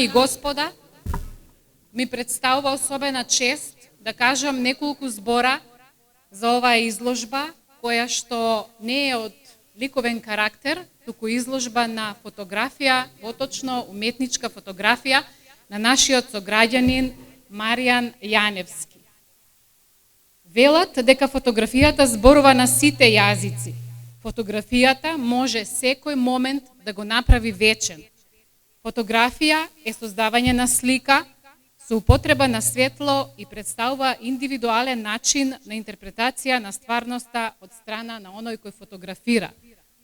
и господа, ми представува особена чест да кажам неколку збора за оваа изложба, која што не е од ликовен карактер, туку изложба на фотографија, поточно уметничка фотографија на нашиот сограѓанин Маријан Јаневски. Велат дека фотографијата зборува на сите јазици. Фотографијата може секој момент да го направи вечен. Фотографија е создавање на слика со употреба на светло и представува индивидуален начин на интерпретација на стварноста од страна на оној кој фотографира.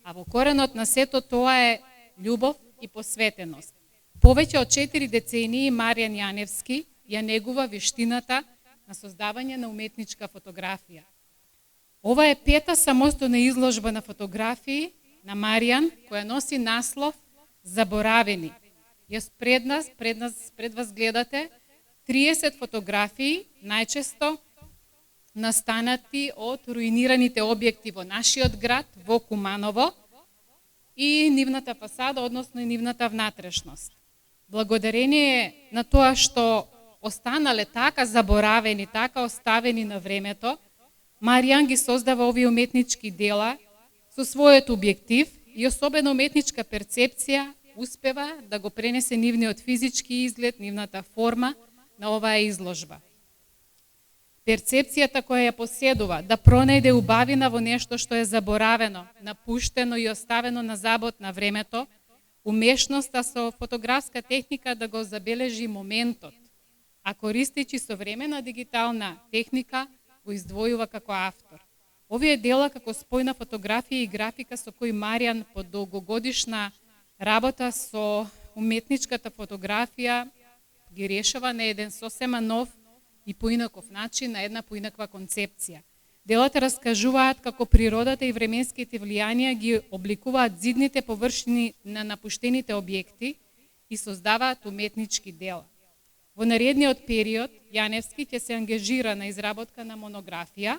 А во коренот на сето тоа е љубов и посветеност. Повеќе од 4 децении Маријан Јаневски ја негува вештината на создавање на уметничка фотографија. Ова е пета самостојна изложба на фотографии на Маријан, која носи наслов Заборавени. Јас пред вас гледате 30 фотографии, најчесто настанати од руинираните објекти во нашиот град, во Куманово, и нивната фасада, односно и нивната внатрешност. Благодарение на тоа што останале така заборавени, така оставени на времето, Маријан ги создава овие уметнички дела со својот објектив и особена уметничка перцепција успева да го пренесе нивниот физички изглед, нивната форма на оваа изложба. Перцепцијата која ја поседува да пронајде убавина во нешто што е заборавено, напуштено и оставено на забот на времето, умешноста со фотографска техника да го забележи моментот, а користејќи современа дигитална техника го издвојува како автор. Овие дела како спојна фотографија и графика со кои Маријан по долгогодишна работа со уметничката фотографија ги решава на еден сосема нов и поинаков начин, на една поинаква концепција. Делата раскажуваат како природата и временските влијанија ги обликуваат зидните површини на напуштените објекти и создаваат уметнички дела. Во наредниот период, Јаневски ќе се ангажира на изработка на монографија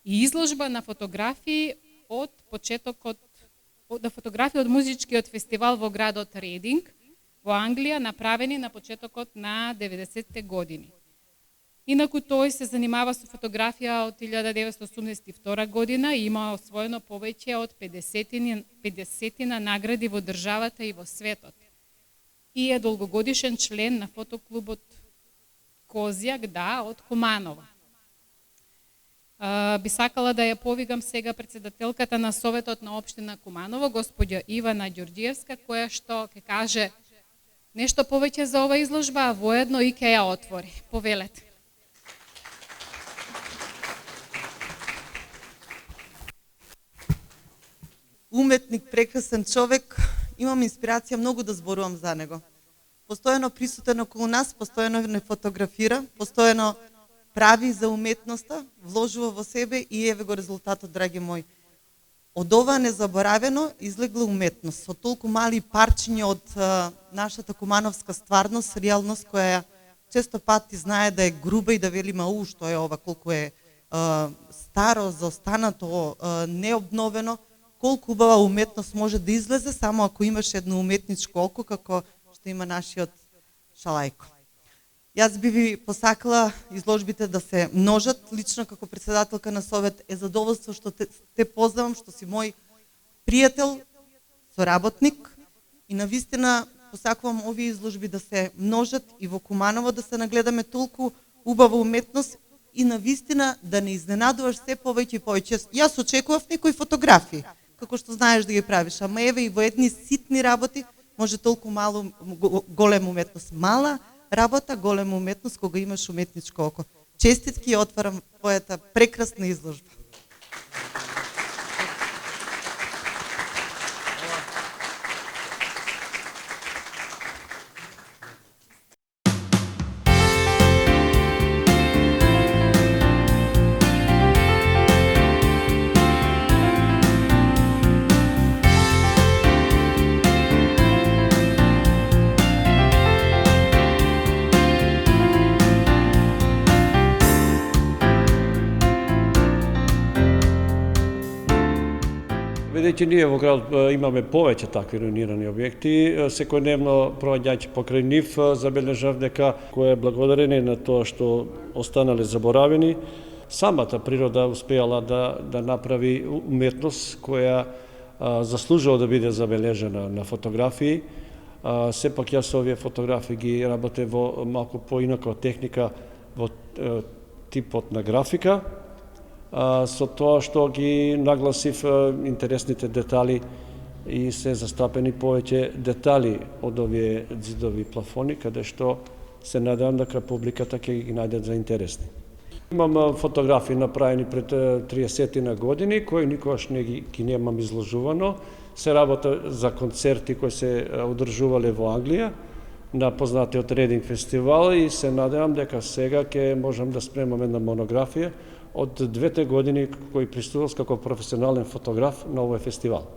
и изложба на фотографии од почетокот на фотографии од музичкиот фестивал во градот Рединг во Англија, направени на почетокот на 90-те години. Инаку тој се занимава со фотографија од 1982 година и има освоено повеќе од 50 награди во државата и во светот. И е долгогодишен член на фотоклубот Козјак, од Куманово. Би сакала да ја повигам сега председателката на Советот на општина Куманово, господја Ивана Ѓорѓиевска, која што ќе каже нешто повеќе за ова изложба, а воедно и ќе ја отвори. Повелете. Уметник, прекрасен човек, имам инспирација многу да зборувам за него. Постојано присутен околу нас, постојано не фотографира, постојано прави за уметноста, вложува во себе и еве го резултатот, драги мои. Од ова незаборавено излегла уметност, со толку мали парчиња од нашата кумановска стварност, реалност, која често пати знае да е груба и да вели мау што е ова, колку е старо, заостанато, необновено, колку убава уметност може да излезе само ако имаш едно уметничко око како што има нашиот Шалајко. Јас би ви посакала изложбите да се множат. Лично како председателка на Совет е задоволство што те познавам, што си мој пријател, соработник и навистина посакувам овие изложби да се множат и во Куманово да се нагледаме толку убава уметност и навистина да не изненадуваш се повеќе и повеќе. Јас очекував некои фотографии, како што знаеш да ги правиш, ама еве и во едни ситни работи може толку мало голема уметност. Мала работа, голема уметност кога имаш уметничко око. Честитки и отварам твојата прекрасна изложба. бидејќи ние во град имаме повеќе такви руинирани објекти, секојдневно проаѓајќи покрај нив забележав дека кој е благодарение на тоа што останале заборавени, самата природа успеала да направи уметност која заслужува да биде забележена на фотографии. Сепак јас овие фотографии ги работев во малку поинака техника, во типот на графика, со тоа што ги нагласив интересните детали и се застапени повеќе детали од овие ѕидови плафони, каде што се надевам дека публиката ќе ги најде за интересни. Имам фотографии направени пред 30 на години, кои никогаш не ги немам изложувано. Се работа за концерти кои се одржувале во Англија, на познатиот Рединг фестивал, и се надевам дека сега ќе можам да спремам една монографија од 2 години кои пристигнав како професионален фотограф на овој фестивал.